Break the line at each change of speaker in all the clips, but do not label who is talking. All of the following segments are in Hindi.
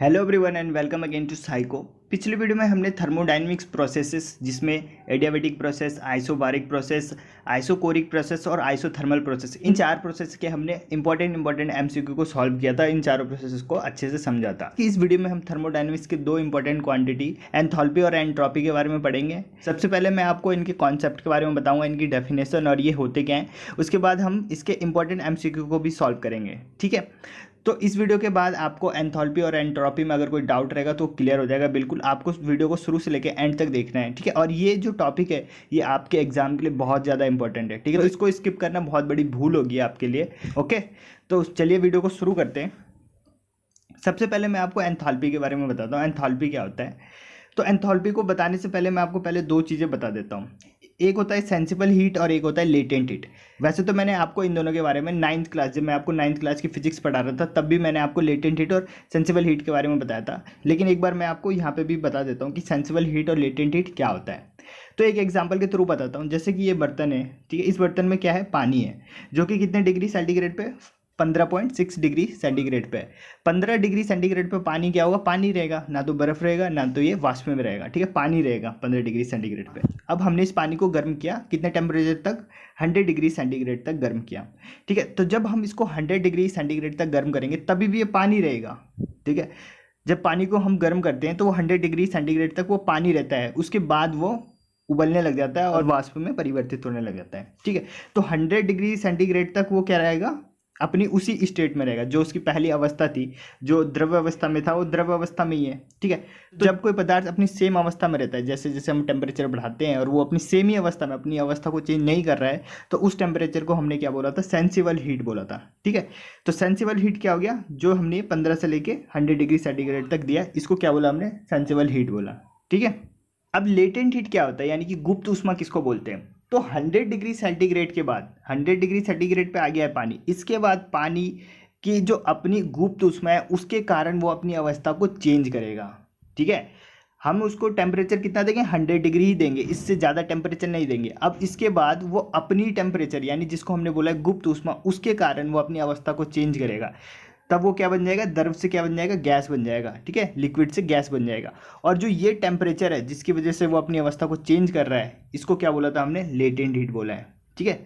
Hello everyone and welcome again to Psycho. पिछले वीडियो में हमने थर्मोडायनेमिक्स प्रोसेसेस जिसमें adiabatic process, isobaric process, isochoric process और आइसोथर्मल प्रोसेस, इन चार प्रोसेस के हमने इंपॉर्टेंट एमसीक्यू को सॉल्व किया था। इन चारों प्रोसेसेस को अच्छे से समझा था कि इस वीडियो में हम थर्मोडायनेमिक्स के दो इंपॉर्टेंट क्वांटिटी एंथैल्पी और एंट्रोपी के बारे में पढ़ेंगे। सबसे पहले मैं आपको इनके कॉन्सेप्ट के बारे में बताऊंगा, इनकी डेफिनेशन और ये होते क्या हैं। उसके बाद हम इसके इंपॉर्टेंट एमसीक्यू को भी सॉल्व करेंगे, ठीक है। तो इस वीडियो के बाद आपको एंथैल्पी और एंट्रोपी में अगर कोई डाउट रहेगा तो क्लियर हो जाएगा। बिल्कुल आपको वीडियो को शुरू से लेकर एंड तक देखना है, ठीक है। और ये जो टॉपिक है ये आपके एग्जाम के लिए बहुत ज़्यादा इंपॉर्टेंट है, ठीक है। तो इसको स्किप करना बहुत बड़ी भूल होगी आपके लिए, ओके। तो चलिए वीडियो को शुरू करते हैं। सबसे पहले मैं आपको एंथैल्पी के बारे में बताता हूँ, एंथैल्पी क्या होता है। तो एंथैल्पी को बताने से पहले मैं आपको पहले दो चीज़ें बता देता हूँ। एक होता है सेंसिबल हीट और एक होता है लेटेंट हीट। वैसे तो मैंने आपको इन दोनों के बारे में नाइन्थ क्लास, जब मैं आपको नाइन्थ क्लास की फिजिक्स पढ़ा रहा था तब भी मैंने आपको लेटेंट हीट और सेंसिबल हीट के बारे में बताया था। लेकिन एक बार मैं आपको यहाँ पे भी बता देता हूँ कि सेंसिबल हीट और लेटेंट हीट क्या होता है। तो एक एग्जाम्पल के थ्रू बताता हूँ। जैसे कि ये बर्तन है, ठीक है। इस बर्तन में क्या है, पानी है, जो कि कितने डिग्री सेंटीग्रेड पे, 15.6 डिग्री सेंटीग्रेड पे। 15 डिग्री सेंटीग्रेड पे पानी क्या होगा, पानी रहेगा, ना तो बर्फ रहेगा ना तो ये वाष्प में रहेगा, ठीक है। पानी रहेगा 15 डिग्री सेंटीग्रेड पे। अब हमने इस पानी को गर्म किया, कितने टेम्परेचर तक, 100 डिग्री सेंटीग्रेड तक गर्म किया, ठीक है। तो जब हम इसको 100 डिग्री सेंटीग्रेड तक गर्म करेंगे तभी भी ये पानी रहेगा, ठीक है। जब पानी को हम गर्म करते हैं तो वो 100 डिग्री सेंटीग्रेड तक वो पानी रहता है, उसके बाद वो उबलने लग जाता है और वाष्प में परिवर्तित होने लग जाता है, ठीक है। तो 100 डिग्री सेंटीग्रेड तक वो क्या रहेगा, अपनी उसी स्टेट में रहेगा जो उसकी पहली अवस्था थी। जो द्रव्य अवस्था में था वो द्रव्य अवस्था में ही है, ठीक है। तो जब कोई पदार्थ अपनी सेम अवस्था में रहता है, जैसे जैसे हम टेम्परेचर बढ़ाते हैं और वो अपनी सेम ही अवस्था में अपनी अवस्था को चेंज नहीं कर रहा है, तो उस टेम्परेचर को हमने क्या बोला था, सेंसिबल हीट बोला था, ठीक है। तो सेंसिबल हीट क्या हो गया, जो हमने 15 से लेके 100 डिग्री सेंटीग्रेड तक दिया, इसको क्या बोला हमने, सेंसिबल हीट बोला, ठीक है। अब लेटेंट हीट क्या होता है, यानी कि गुप्त ऊष्मा किसको बोलते हैं। तो 100 डिग्री सेंटीग्रेड के बाद, 100 डिग्री सेंटीग्रेड पे आ गया है पानी, इसके बाद पानी की जो अपनी गुप्त ऊष्मा है उसके कारण वो अपनी अवस्था को चेंज करेगा, ठीक है। हम उसको टेम्परेचर कितना देंगे, 100 डिग्री ही देंगे, इससे ज़्यादा टेम्परेचर नहीं देंगे। अब इसके बाद वो अपनी टेम्परेचर, यानी जिसको हमने बोला है गुप्त ऊष्मा, उसके कारण वो अपनी अवस्था को चेंज करेगा। तब वो क्या बन जाएगा, द्रव से क्या बन जाएगा, गैस बन जाएगा, ठीक है। लिक्विड से गैस बन जाएगा। और जो ये टेम्परेचर है जिसकी वजह से वो अपनी अवस्था को चेंज कर रहा है, इसको क्या बोला था हमने, लेटेंट हीट बोला है, ठीक है।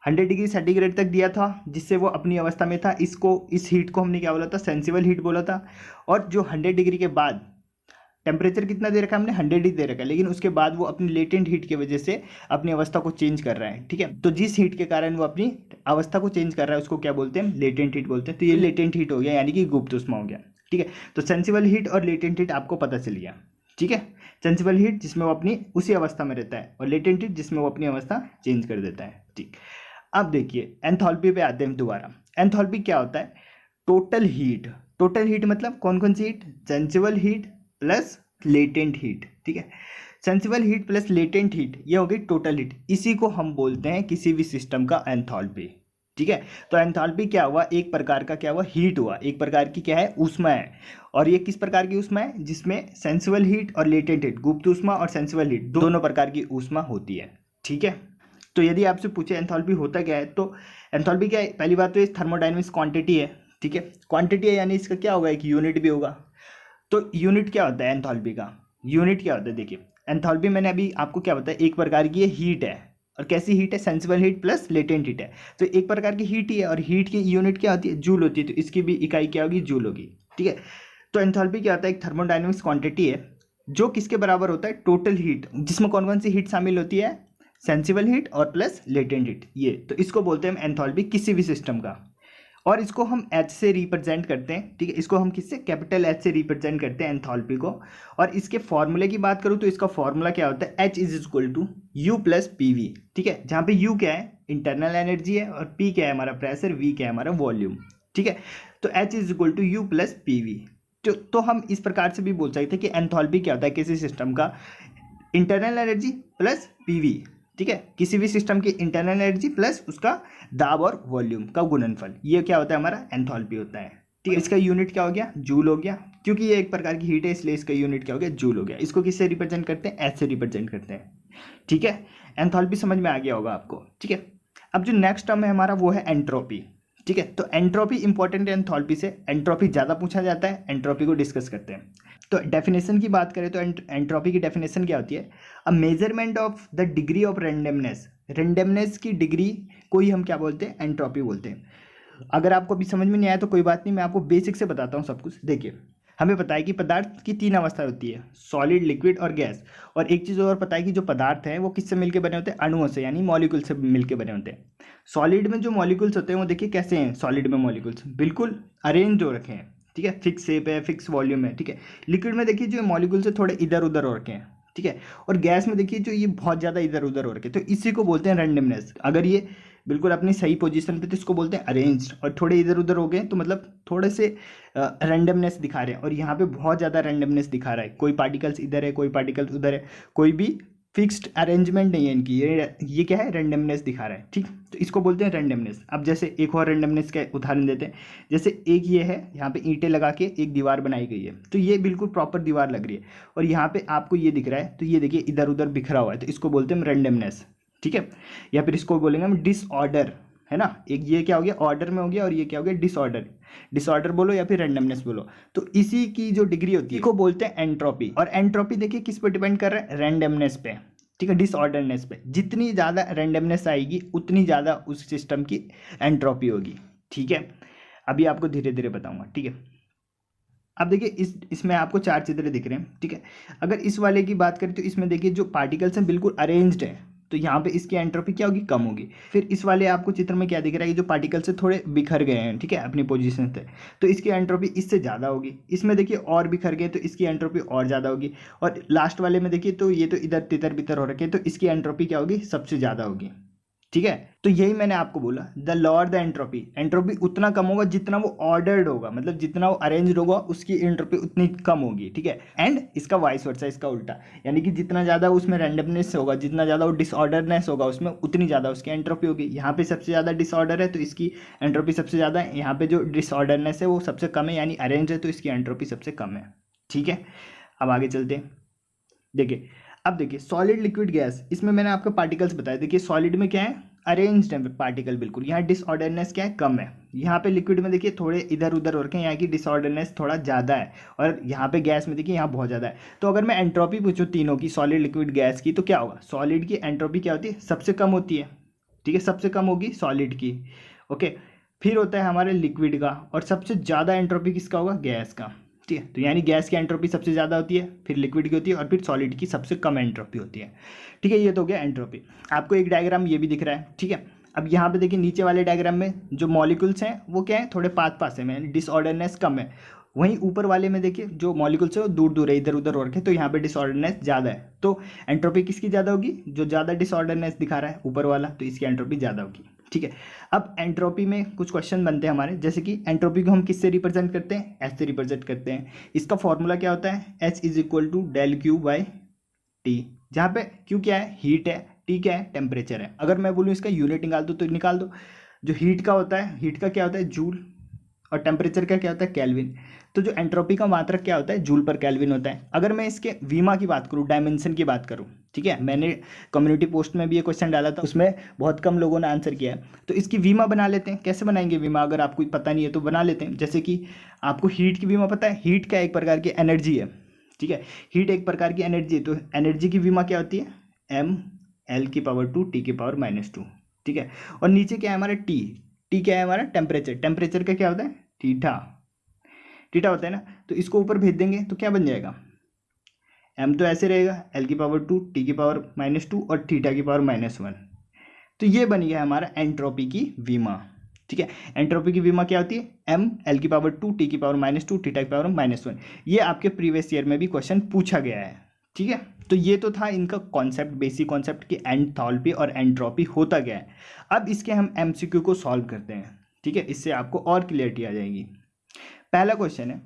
100 डिग्री सेंटीग्रेड तक दिया था जिससे वो अपनी अवस्था में था, इसको, इस हीट को हमने क्या बोला था, सेंसिबल हीट बोला था। और जो 100 डिग्री के बाद टेम्परेचर कितना दे रखा है हमने, 100 ही दे रखा है, लेकिन उसके बाद वो अपनी लेटेंट हीट की वजह से अपनी अवस्था को चेंज कर रहा है, ठीक है। तो जिस हीट के कारण वो अपनी अवस्था को चेंज कर रहा है उसको क्या बोलते हैं, लेटेंट हीट बोलते हैं। तो ये लेटेंट हीट हो गया, यानी कि गुप्त ऊष्मा हो गया, ठीक है। तो सेंसिबल हीट और लेटेंट हीट आपको पता चल गया, ठीक है। सेंसिबल हीट जिसमें वो अपनी उसी अवस्था में रहता है और लेटेंट हीट जिसमें वो अपनी अवस्था चेंज कर देता है, ठीक। अब देखिए एंथैल्पी पे आते हैं दोबारा। एंथैल्पी क्या होता है, टोटल हीट। टोटल हीट मतलब कौन कौन सी heat, sensible heat plus latent heat, ठीक है। Sensible heat plus latent heat, ये हो गई टोटल हीट। इसी को हम बोलते हैं किसी भी सिस्टम का एंथैल्पी, ठीक है। तो एंथैल्पी क्या हुआ, एक प्रकार का क्या हुआ, हीट हुआ, एक प्रकार की क्या है, ऊष्मा है। और ये किस प्रकार की ऊष्मा है, जिसमें सेंसिबल हीट और लेटेंट हीट, गुप्त ऊष्मा और सेंसिबल हीट दोनों प्रकार की ऊष्मा होती है, ठीक है। तो यदि आपसे पूछे एंथैल्पी होता क्या है, तो एंथैल्पी क्या है, पहली बात तो ये थर्मोडायनेमिक्स क्वांटिटी है, ठीक है। क्वांटिटी है यानी इसका क्या होगा, एक यूनिट भी होगा। तो यूनिट क्या होता है एंथैल्पी का, यूनिट क्या होता है, देखिए एंथैल्पी मैंने अभी आपको क्या बताया, एक प्रकार की हीट है। और कैसी हीट है, sensible heat plus latent heat है। तो एक प्रकार की हीट ही है और हीट की यूनिट क्या होती है, जूल होती है। तो इसकी भी इकाई क्या होगी, जूल होगी, ठीक है। तो एंथैल्पी क्या होता है, एक थर्मोडायनेमिक्स क्वांटिटी है जो किसके बराबर होता है, टोटल हीट, जिसमें कौन कौन सी हीट शामिल होती है, सेंसिबल हीट और प्लस लेटेंट हीट, ये। तो इसको बोलते हैं एंथैल्पी किसी भी सिस्टम का। और इसको हम एच से रिप्रेजेंट करते हैं, ठीक है। इसको हम किससे, कैपिटल एच से रिप्रेजेंट करते हैं एंथैल्पी को। और इसके फॉर्मूले की बात करूँ तो इसका फॉर्मूला क्या होता है, H is equal to U plus P V, ठीक है। जहाँ पे यू क्या है, इंटरनल एनर्जी है, और पी क्या है, हमारा प्रेशर, वी क्या है, हमारा वॉल्यूम, ठीक है। तो H is equal to U plus P V. तो हम इस प्रकार से भी बोल सकते हैं कि एंथैल्पी क्या होता है किसी सिस्टम का, internal energy plus P V, ठीक है। किसी भी सिस्टम की इंटरनल एनर्जी प्लस उसका दाब और वॉल्यूम का गुणनफल, ये क्या होता है, हमारा एंथैल्पी होता है, ठीक है। इसका यूनिट क्या हो गया, जूल हो गया, क्योंकि ये एक प्रकार की हीट है इसलिए इसका यूनिट क्या हो गया, जूल हो गया। इसको किससे रिप्रेजेंट करते हैं, एच से रिप्रेजेंट करते हैं, ठीक है। एंथैल्पी समझ में आ गया होगा आपको, ठीक है। अब जो नेक्स्ट टर्म है हमारा वो है एंट्रोपी, ठीक है। तो एंट्रोपी इंपॉर्टेंट है एंथैल्पी से, एंट्रोपी ज़्यादा पूछा जाता है, एंट्रोपी को डिस्कस करते हैं। तो डेफिनेशन की बात करें तो एंट्रोपी की डेफिनेशन क्या होती है? अ measurement of the degree of randomness, randomness की डिग्री को ही हम क्या बोलते हैं? एंट्रोपी बोलते हैं। अगर आपको अभी समझ में नहीं आया तो कोई बात नहीं, मैं आपको बेसिक से बताता हूँ सब कुछ। देखिए, हमें पता है कि पदार्थ की 3 अवस्था होती है, सॉलिड, लिक्विड और गैस। और एक चीज़ और पता है कि जो पदार्थ हैं वो किससे मिलके बने होते हैं? अणुओं से, यानी मॉलिक्यूल से मिलके बने होते हैं। सॉलिड में जो मॉलिक्यूल्स होते हैं वो देखिए कैसे हैं। सॉलिड में मॉलिक्यूल्स बिल्कुल अरेंज हो रखे हैं, ठीक है, फिक्स शेप है, फिक्स वॉल्यूम है, ठीक है। लिक्विड में देखिए जो मॉलिक्यूल्स है थोड़े इधर उधर हो रखे हैं, ठीक है। और गैस में देखिए जो ये बहुत ज़्यादा इधर उधर हो रखे हैं, तो इसी को बोलते हैं रैंडमनेस। अगर ये बिल्कुल अपनी सही पोजीशन पे तो इसको बोलते हैं अरेंज्ड, और थोड़े इधर उधर हो गए तो मतलब थोड़े से रैंडमनेस दिखा रहे हैं। और यहाँ पे बहुत ज़्यादा रैंडमनेस दिखा रहा है, कोई पार्टिकल्स इधर है, कोई पार्टिकल्स उधर है, कोई भी फिक्स्ड अरेंजमेंट नहीं है इनकी। ये क्या है? रैंडमनेस दिखा रहा है, ठीक। तो इसको बोलते हैं रैंडमनेस। अब जैसे एक और रैंडमनेस का उदाहरण देते हैं। जैसे एक ये है, यहाँ पे ईंटें लगा के एक दीवार बनाई गई है, तो ये बिल्कुल प्रॉपर दीवार लग रही है, और यहाँ पे आपको ये दिख रहा है, तो ये देखिए इधर उधर बिखरा हुआ है, तो इसको बोलते हैं रैंडमनेस, ठीक है। या फिर इसको बोलेंगे हम डिसऑर्डर, है ना। एक ये क्या हो गया? ऑर्डर में हो गया, और ये क्या हो गया? डिसऑर्डर। डिसऑर्डर बोलो या फिर रैंडमनेस बोलो, तो इसी की जो डिग्री होती है को बोलते हैं एंट्रोपी। और एंट्रोपी देखिए किस पे डिपेंड कर रहा है? रैंडमनेस पे, ठीक है, डिसऑर्डरनेस पे। जितनी ज़्यादा रैंडमनेस आएगी उतनी ज़्यादा उस सिस्टम की एंट्रोपी होगी, ठीक है। अभी आपको धीरे धीरे बताऊंगा, ठीक है। अब देखिए इसमें आपको 4 चित्र दिख रहे हैं, ठीक है। अगर इस वाले की बात करें तो इसमें देखिए जो पार्टिकल्स हैं बिल्कुल अरेंज्ड है, तो यहाँ पे इसकी एंट्रोपी क्या होगी? कम होगी। फिर इस वाले आपको चित्र में क्या दिख रहा है? कि जो पार्टिकल्स से थोड़े बिखर गए हैं, ठीक है, अपनी पोजीशन से, तो इसकी एंट्रोपी इससे ज़्यादा होगी। इसमें देखिए और बिखर गए तो इसकी एंट्रोपी और ज़्यादा होगी। और लास्ट वाले में देखिए तो ये तो इधर तितर बितर हो रखे हैं, तो इसकी एंट्रोपी क्या होगी? सबसे ज़्यादा होगी, ठीक है। तो यही मैंने आपको बोला, the lower the entropy, entropy उतना कम होगा जितना वो ऑर्डर्ड होगा, मतलब जितना वो अरेंज्ड होगा उसकी एंट्रोपी उतनी कम होगी, ठीक है। एंड इसका वाइस वर्सा, इसका उल्टा, यानी कि जितना ज़्यादा उसमें रैंडमनेस होगा, जितना ज़्यादा वो डिसऑर्डरनेस होगा उसमें, उतनी ज़्यादा उसकी एंट्रोपी होगी। यहाँ पे सबसे ज़्यादा डिसऑर्डर है तो इसकी एंट्रोपी सबसे ज़्यादा है, यहाँ पे जो डिसऑर्डरनेस है वो सबसे कम है, यानी अरेंज है, तो इसकी एंट्रोपी सबसे कम है, ठीक है। अब आगे चलते हैं। देखिए, अब देखिए सॉलिड, लिक्विड, गैस, इसमें मैंने आपको पार्टिकल्स बताए। देखिए सॉलिड में क्या है? अरेंज्ड है पार्टिकल बिल्कुल, यहाँ डिसऑर्डरनेस क्या है? कम है। यहाँ पे लिक्विड में देखिए थोड़े इधर उधर हो रखे हैं, यहाँ की डिसऑर्डरनेस थोड़ा ज़्यादा है। और यहाँ पे गैस में देखिए यहाँ बहुत ज़्यादा है। तो अगर मैं एंट्रोपी पूछूँ तीनों की, सॉलिड, लिक्विड, गैस की, तो क्या होगा? सॉलिड की एंट्रोपी क्या होती है? सबसे कम होती है, ठीक है, सबसे कम होगी सॉलिड की, ओके। फिर होता है हमारे लिक्विड का, और सबसे ज़्यादा एंट्रोपी किसका होगा? गैस का, ठीक है। तो यानी गैस की एंट्रोपी सबसे ज़्यादा होती है, फिर लिक्विड की होती है, और फिर सॉलिड की सबसे कम एंट्रोपी होती है, ठीक है। ये तो हो गया एंट्रोपी। आपको एक डायग्राम ये भी दिख रहा है, ठीक है। अब यहाँ पे देखिए नीचे वाले डायग्राम में जो मॉलिक्यूल्स हैं वो क्या है? थोड़े पास है में, डिसऑर्डरनेस कम है। वहीं ऊपर वाले में देखिए जो मॉलिक्यूल्स है वो दूर दूर है, इधर उधर हो रखे, तो यहाँ पे डिसऑर्डरनेस ज़्यादा है। तो एंट्रोपी किसकी ज़्यादा होगी? जो ज़्यादा डिसऑर्डरनेस दिखा रहा है ऊपर वाला, तो इसकी एंट्रोपी ज़्यादा होगी, ठीक है। अब एंट्रोपी में कुछ क्वेश्चन बनते हैं हमारे, जैसे कि एंट्रोपी को हम किससे रिप्रेजेंट करते हैं? एच से रिप्रेजेंट करते हैं। इसका फॉर्मूला क्या होता है? H is equal to del Q by T, जहाँ पे क्यू क्या है? हीट है, टी क्या है? टेम्परेचर है। अगर मैं बोलूँ इसका यूनिट निकाल दो तो निकाल दो। जो हीट का होता है, हीट का क्या होता है? जूल, और टेम्परेचर का क्या होता है? केल्विन। तो जो एंट्रोपी का मात्रक क्या होता है? जूल पर केल्विन होता है। अगर मैं इसके वीमा की बात करूँ, डायमेंशन की बात करूँ, ठीक है, मैंने कम्युनिटी पोस्ट में भी ये क्वेश्चन डाला था, उसमें बहुत कम लोगों ने आंसर किया है। तो इसकी वीमा बना लेते हैं। कैसे बनाएंगे वीमा? अगर आपको पता नहीं है तो बना लेते हैं। जैसे कि आपको हीट की वीमा पता है, हीट का एक प्रकार की एनर्जी है, ठीक है, हीट एक प्रकार की एनर्जी है। तो एनर्जी की वीमा क्या होती है? एम एल की पावर 2 टी की पावर -2, ठीक है। और नीचे क्या है हमारा? टी, टी क्या है हमारा? टेम्परेचर, टेम्परेचर का क्या होता है? थीटा, थीटा होता है ना। तो इसको ऊपर भेज देंगे तो क्या बन जाएगा? एम तो ऐसे रहेगा, एल की पावर 2 टी की पावर -2 और थीटा की पावर -1। तो ये बन गया हमारा एंट्रोपी की वीमा, ठीक है। एंट्रोपी की वीमा क्या होती है? एम एल की पावर 2 टी की पावर -2 थीटा की पावर -1। ये आपके प्रीवियस ईयर में भी क्वेश्चन पूछा गया है, ठीक है। तो ये तो था इनका कॉन्सेप्ट, बेसिक कॉन्सेप्ट कि एंथैल्पी और एंट्रोपी होता क्या है। अब इसके हम एमसीक्यू को सॉल्व करते हैं, ठीक है, इससे आपको और क्लियरिटी आ जाएगी। पहला क्वेश्चन है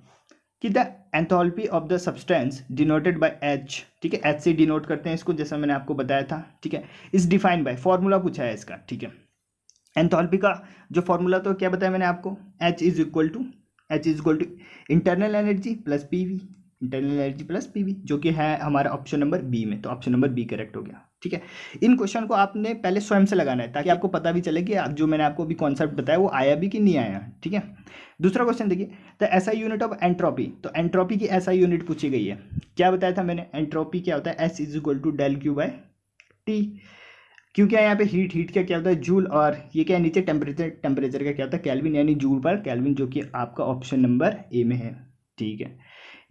कि the enthalpy of the substance denoted by H, ठीक है, एच से डिनोट करते हैं इसको, जैसा मैंने आपको बताया था, ठीक है, इज डिफाइंड बाय, फॉर्मूला पूछा है इसका, ठीक है। एंथैल्पी का जो फॉर्मूला तो क्या बताया मैंने आपको? H is equal to internal energy plus P V, internal energy plus P V, जो कि है हमारा ऑप्शन नंबर बी में, तो ऑप्शन नंबर बी करेक्ट हो गया। ठीक है। इन क्वेश्चन को आपने पहले स्वयं से लगाना है ताकि आपको पता भी चले कि जो मैंने आपको अभी कॉन्सेप्ट बताया वो आया भी कि नहीं आया, ठीक है। दूसरा क्वेश्चन देखिए, the SI unit of entropy, तो एंट्रोपी की एसआई यूनिट पूछी गई है। क्या बताया था मैंने, एंट्रोपी क्या होता है, S is equal to del Q by T. क्योंकि यहाँ पे हीट का क्या होता है जूल, और ये क्या है नीचे टेम्परेचर का क्या होता है केल्विन, यानी जूल पर केल्विन, जो कि आपका ऑप्शन नंबर ए में है, ठीक है।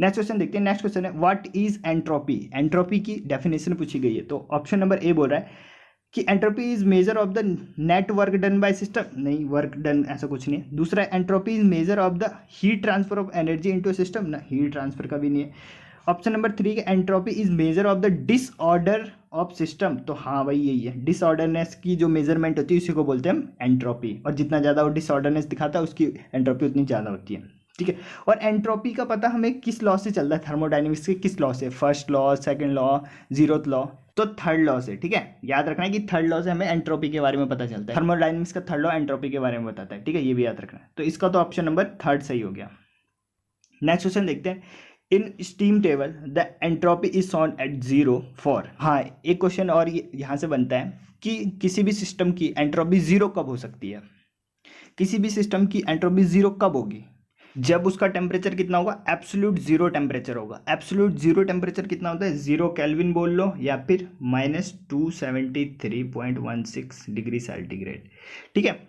नेक्स्ट क्वेश्चन देखते हैं। नेक्स्ट क्वेश्चन है व्हाट इज एंट्रोपी, एंट्रोपी की डेफिनेशन पूछी गई है। तो ऑप्शन नंबर ए बोल रहा है कि entropy is measure of the net work done by system, नहीं वर्क डन ऐसा कुछ नहीं है। दूसरा entropy is measure of the heat transfer of energy into system, ना हीट ट्रांसफर का भी नहीं है। Option number 3 entropy is measure of the disorder of system, तो हाँ भाई यही है, डिसऑर्डरनेस की जो मेजरमेंट होती है उसी को बोलते हैं हम एंट्रोपी, और जितना ज़्यादा वो डिसऑर्डरनेस दिखाता है उसकी एंट्रोपी उतनी ज़्यादा होती है, ठीक है। और एंट्रोपी का पता हमें किस लॉ से चलता है, थर्मोडायनेमिक्स के किस लॉ से, first law, second law, zeroth law, तो थर्ड लॉ से, ठीक है। याद रखना है कि थर्ड लॉ से हमें एंट्रोपी के बारे में पता चलता है, थर्मोडायनेमिक्स का थर्ड लॉ एंट्रोपी के बारे में बताता है, ठीक है, ये भी याद रखना है। तो इसका तो ऑप्शन नंबर थर्ड सही हो गया। नेक्स्ट क्वेश्चन देखते हैं, in steam table the entropy is shown at 0 for, हाँ एक क्वेश्चन और यहाँ से बनता है कि किसी भी सिस्टम की एंट्रोपी 0 कब हो सकती है, किसी भी सिस्टम की एंट्रोपी 0 कब होगी, जब उसका टेम्परेचर कितना होगा, एब्सोल्यूट जीरो टेम्परेचर होगा। एब्सोल्यूट जीरो टेम्परेचर कितना होता है, 0 केल्विन बोल लो या फिर -273.16 डिग्री सेंटीग्रेड, ठीक है।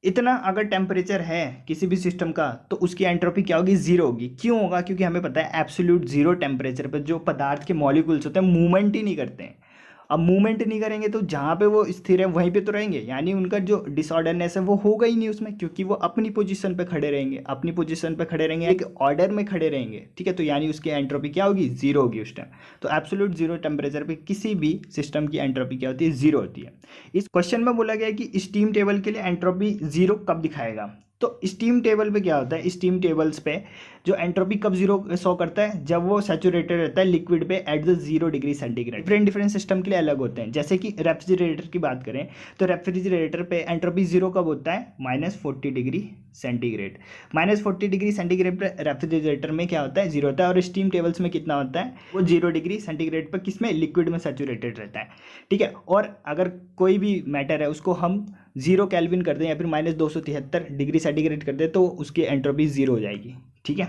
इतना अगर टेम्परेचर है किसी भी सिस्टम का तो उसकी एंट्रोपी क्या होगी, 0 होगी। क्यों होगा, क्योंकि हमें पता है एब्सोल्यूट जीरो टेम्परेचर पर जो पदार्थ के मॉलिक्यूल्स होते हैं मूवमेंट ही नहीं करते हैं। अब मूवमेंट नहीं करेंगे तो जहाँ पे वो स्थिर है वहीं पे तो रहेंगे, यानी उनका जो डिसऑर्डरनेस है वो होगा ही नहीं उसमें, क्योंकि वो अपनी पोजीशन पे खड़े रहेंगे, अपनी पोजीशन पे खड़े रहेंगे, एक ऑर्डर में खड़े रहेंगे, ठीक है। तो यानी उसकी एंट्रोपी क्या होगी, 0 होगी उस टाइम। तो एब्सोल्यूट जीरो टेम्परेचर पे किसी भी सिस्टम की एंट्रोपी क्या होती है, 0 होती है। इस क्वेश्चन में बोला गया है कि स्टीम टेबल के लिए एंट्रोपी 0 कब दिखाएगा। तो स्टीम टेबल पे क्या होता है, स्टीम टेबल्स पे जो एंट्रोपी कब 0 शो करता है, जब वो सैचुरेटेड रहता है लिक्विड पे at the 0 degree centigrade. Different system के लिए अलग होते हैं, जैसे कि रेफ्रिजरेटर की बात करें तो रेफ्रिजरेटर पे एंट्रोपी 0 कब होता है, -40 डिग्री सेंटीग्रेड। -40 डिग्री सेंटीग्रेड पे रेफ्रिजरेटर में क्या होता है, 0 होता है। और स्टीम टेबल्स में कितना होता है, वो 0 डिग्री सेंटीग्रेड पर किस में, लिक्विड में सैचुरेटेड रहता है, ठीक है। और अगर कोई भी मैटर है उसको हम 0 केल्विन कर दें या फिर -273 डिग्री सेंटीग्रेड कर दें तो उसकी एंट्रोपी 0 हो जाएगी, ठीक है।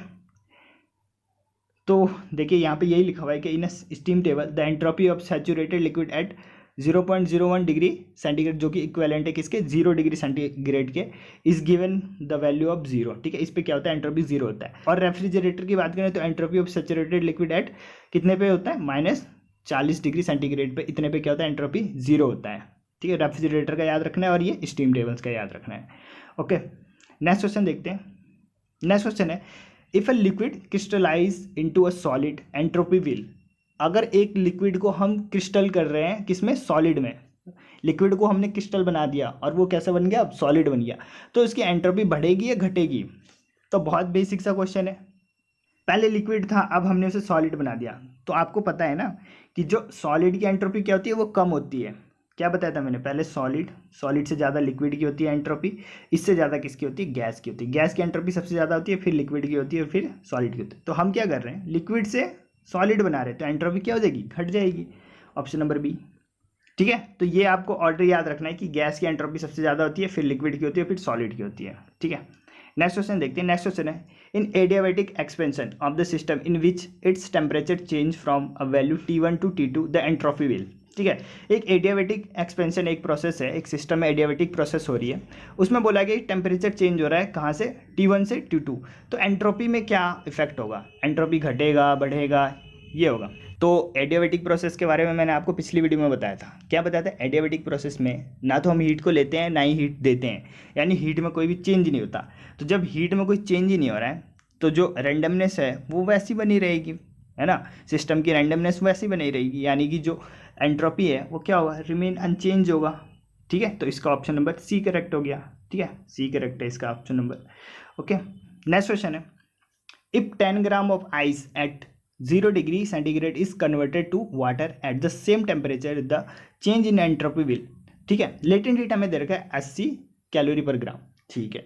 तो देखिए यहाँ पे यही लिखा हुआ है कि इन steam table the entropy of saturated liquid at 0.01 degree centigrade, जो कि इक्विवेलेंट है किसके, 0 डिग्री सेंटीग्रेड के, is given the value of 0, ठीक है। इस पे क्या होता है, एंट्रोपी 0 होता है। और रेफ्रिजरेटर की बात करें तो entropy of saturated liquid at कितने पे होता है, -40 डिग्री सेंटीग्रेड पे, इतने पे क्या होता है, एंट्रोपी 0 होता है, ठीक है। रेफ्रिजरेटर का याद रखना है और ये स्टीम टेबल्स का याद रखना है, ओके। नेक्स्ट क्वेश्चन देखते हैं। नेक्स्ट क्वेश्चन है if a liquid crystallize into a solid entropy will, अगर एक लिक्विड को हम क्रिस्टल कर रहे हैं किसमें, सॉलिड में, लिक्विड को हमने क्रिस्टल बना दिया और वो कैसा बन गया, अब सॉलिड बन गया, तो इसकी एंट्रोपी बढ़ेगी या घटेगी। तो बहुत बेसिक सा क्वेश्चन है, पहले लिक्विड था अब हमने उसे सॉलिड बना दिया, तो आपको पता है ना कि जो सॉलिड की एंट्रोपी क्या होती है, वो कम होती है। क्या बताया था मैंने पहले, सॉलिड से ज़्यादा लिक्विड की होती है एंट्रोपी, इससे ज़्यादा किसकी होती है, गैस की होती है। गैस की एंट्रोपी सबसे ज़्यादा होती है, फिर लिक्विड की होती है, फिर सॉलिड की होती है। तो हम क्या कर रहे हैं, लिक्विड से सॉलिड बना रहे हैं, तो एंट्रोपी क्या हो जाएगी, घट जाएगी, ऑप्शन नंबर बी, ठीक है। तो ये आपको ऑर्डर याद रखना है कि गैस की एंट्रोपी सबसे ज़्यादा होती है, फिर लिक्विड की होती है, फिर सॉलिड की होती है, ठीक है। नेक्स्ट क्वेश्चन देखते हैं। नेक्स्ट क्वेश्चन है in adiabatic expansion of the system in which its temperature change from a value T1 to T2 the entropy will, ठीक है। एक एडियाबैटिक एक्सपेंशन एक प्रोसेस है, एक सिस्टम में एडियाबैटिक प्रोसेस हो रही है, उसमें बोला गया टेम्परेचर चेंज हो रहा है कहाँ से, T1 से T2, तो एंट्रोपी में क्या इफेक्ट होगा, एंट्रोपी घटेगा बढ़ेगा, ये होगा। तो एडियाबैटिक प्रोसेस के बारे में मैंने आपको पिछली वीडियो में बताया था। क्या बताया था, एडियाबैटिक प्रोसेस में ना तो हम हीट को लेते हैं ना ही हीट देते हैं, यानी हीट में कोई भी चेंज नहीं होता। तो जब हीट में कोई चेंज ही नहीं हो रहा है तो जो रैंडमनेस है वो वैसी बनी रहेगी, है ना, सिस्टम की रैंडमनेस वैसी बनी रहेगी, यानी कि जो एंट्रोपी है वो क्या होगा, रिमेन अनचेंज होगा, ठीक है। तो इसका ऑप्शन नंबर सी करेक्ट हो गया, ठीक है, सी करेक्ट है इसका option number, okay. Next question है if 10 gram of ice at 0 degree centigrade is converted to water at the same temperature the change in entropy will, ठीक है। लेटेंट हीट हमें दे रखा है 80 कैलोरी पर ग्राम, ठीक है।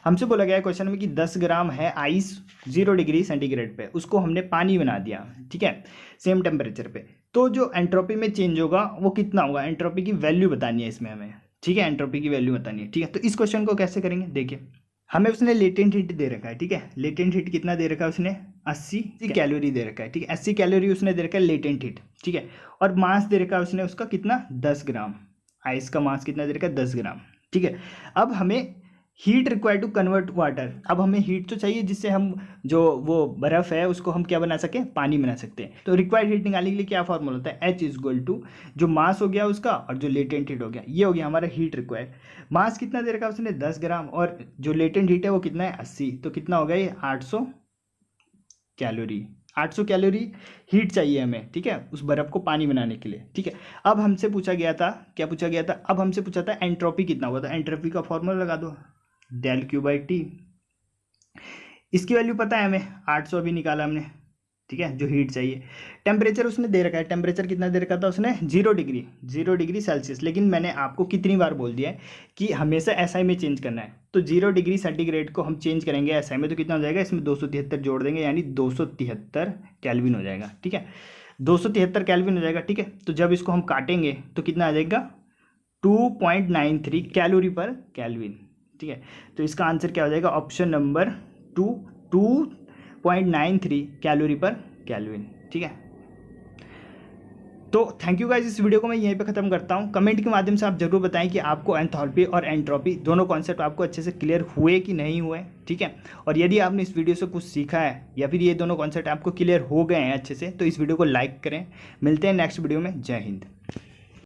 हमसे बोला गया है क्वेश्चन में कि 10 ग्राम है आइस 0 डिग्री सेंटीग्रेड पे, उसको हमने पानी बना दिया, ठीक है, सेम टेम्परेचर पे, तो जो एंट्रोपी में चेंज होगा वो कितना होगा, एंट्रोपी की वैल्यू बतानी है इसमें हमें, ठीक है, एंट्रोपी की वैल्यू बतानी है, ठीक है। तो इस क्वेश्चन को कैसे करेंगे, देखिए हमें उसने लेटेंट हीट दे रखा है, ठीक है, लेटेंट हीट कितना दे रखा है उसने 80 कैलोरी दे रखा है, ठीक है, 80 कैलोरी उसने दे रखा है लेटेंट हीट, ठीक है। और मास दे रखा है उसने उसका कितना 10 ग्राम, आइस का मास कितना दे रखा है 10 ग्राम, ठीक है। अब हमें heat required to convert water, अब हमें हीट तो चाहिए जिससे हम जो वो बर्फ़ है उसको हम क्या बना सकें, पानी बना सकते हैं। तो रिक्वायर्ड हीट निकालने के लिए क्या फॉर्मूला होता है, H इक्वल टू जो मास हो गया उसका और जो लेटेंट हीट हो गया, ये हो गया हमारा हीट रिक्वायर्ड। मास कितना दे रखा है उसने 10 ग्राम और जो लेटेंट हीट है वो कितना है 80, तो कितना हो गया ये 800 कैलोरी, 800 कैलोरी हीट चाहिए हमें, ठीक है, उस बर्फ़ को पानी बनाने के लिए, ठीक है। अब हमसे पूछा गया था, क्या पूछा गया था, अब हमसे पूछा था एंट्रोपी कितना हुआ था, एंट्रोपी का फॉर्मूला लगा दो डेल क्यू बाई टी, इसकी वैल्यू पता है हमें 800 भी निकाला हमने, ठीक है, जो हीट चाहिए। टेम्परेचर उसने दे रखा है, टेम्परेचर कितना दे रखा था उसने 0 डिग्री सेल्सियस, लेकिन मैंने आपको कितनी बार बोल दिया है कि हमेशा एसआई में चेंज करना है। तो 0 डिग्री सेंटीग्रेड को हम चेंज करेंगे एसआई में तो कितना हो जाएगा, इसमें 273 जोड़ देंगे यानी 273 कैल्विन हो जाएगा, ठीक है, 273 कैल्विन हो जाएगा, ठीक है। तो जब इसको हम काटेंगे तो कितना आ जाएगा 2.93 कैलोरी पर कैल्विन, ठीक है। तो इसका आंसर क्या हो जाएगा, ऑप्शन नंबर 2.93 कैलोरी पर कैल्विन, ठीक है। तो थैंक यू गाइस, इस वीडियो को मैं यहीं पे ख़त्म करता हूँ। कमेंट के माध्यम से आप जरूर बताएं कि आपको एंथैल्पी और एंट्रोपी दोनों कॉन्सेप्ट आपको अच्छे से क्लियर हुए कि नहीं हुए, ठीक है। और यदि आपने इस वीडियो से कुछ सीखा है या फिर ये दोनों कॉन्सेप्ट आपको क्लियर हो गए हैं अच्छे से, तो इस वीडियो को लाइक करें। मिलते हैं नेक्स्ट वीडियो में, जय हिंद।